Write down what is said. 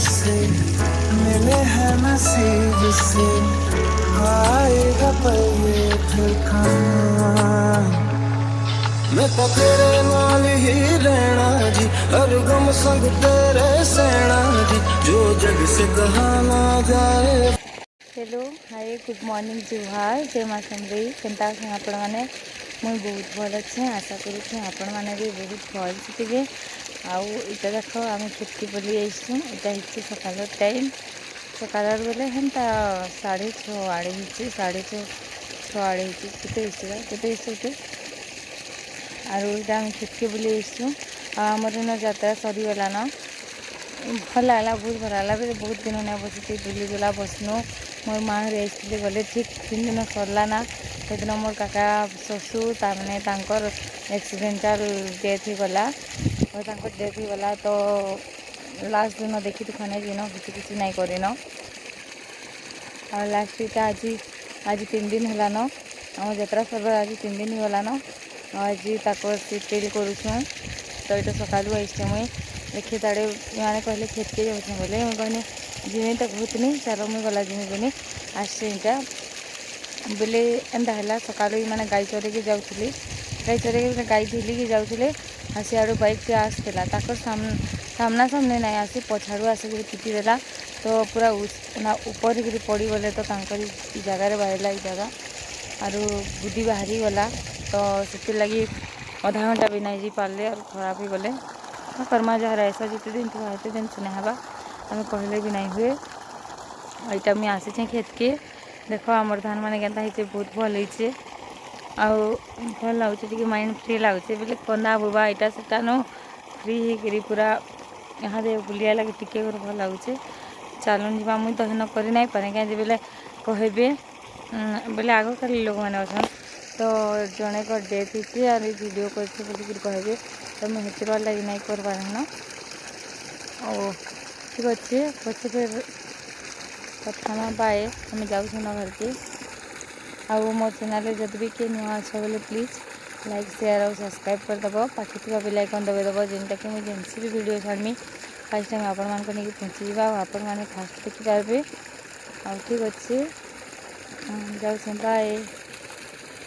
से मिले हैं नसीब से आएगा पर ये फिर कहाँ। मैं तो तेरे नाल ही रहना जी, हर गम संग तेरे सहना जी, जो जग से कहा ना जाए। हेलो हाय गुड मॉर्निंग जुहार जय माँ समरी केन्ता आपण मैंने मुझे बहुत भल अच्छे आशा करुच्छे आपण मैंने भी बहुत भल थे। आउ इटा देख आम खेतकी बोली आईसु इटा हे सकाल टाइम सकाल बेले हेन्ता 6:30 आड़े हो 6:30 आड़े होते आर इटा आम खेतकी बोली आईसु आमर इन यात्रा सरीगला न भल लगा बहुत भल लगा बहुत दिन ना बस बुली बुला बसनु मोर माँ आसते गले ठीक 3 दिन सरला ना से दिन मोर काका शशुर ताने एक्सीडेंटाल डेथ हो गला और डेथ हो गला तो लास्ट दिन देखी तो खाने दिन किसी नहीं करन और लास्ट इटा आज 3 दिन है न आम यात्रा सरबार आज 3 दिन हो गला न आज तेल करुँ तो ये सका आईसे मुई देखिए ताड़े मैंने कहले खेत के जाऊँ बोले मुझे कहनी जिमी तो बहुत नहीं चलो मुझे गला जिमी बोनी आसटा बोले एंता है सका मैंने गाई चरके जाऊँगी गाई चरके गाई धुली की जाऊँगे हाँ सियाड़ू बाइक टे आसला सामना सामने नहीं आसी पछाड़ू आसिक पिटिदेला तो पूरा ऊपर पड़ी गले तो जगार बाहरला जगह आर बुद्धि बाहरी गला तो से लगी अधा घंटा भी नहीं जी पारे और खराब ही गले करमा जहाँ ऐसा जिते दिन तो हेते दिन सुना हवा आम कहले भी नहीं हुए यहाँ मुझे आसी खेत के देख आमर धान मैंने केन्ता होते बहुत भल होचे भल लगुच माइंड फ्री लगुचे बोले कंदा बुबा यहाँ से नो फ्री होकर पूरा यहाँ दे बुलिया लगे टिके भल लगुचे चलन जा मुझे तो हेन कर नहीं पारे कहीं बोले कहबे बोले आग काली लोक मैंने अच्छा तो जड़े को डेथ होती और वीडियो करते बोलिक कहबे तो मुझे हेतर लगे नहीं कर पारे न ओ ठीक अच्छे पचे फिर कथा बाय आम जाऊँ घर के आउ मो चैनल जब भी किए नुआ अच्छे बोले प्लीज लाइक शेयर और सब्सक्राइब करदेव पाखी बेल आइकन दबाइदेव जेनटा कि मुझे जेनसी भी वीडियो छाड़मी फास्ट टाइम आपण मान पहुँची जावा आपण मैंने फास्ट देखिपारे आ ठीक अच्छे जाऊँ बाय।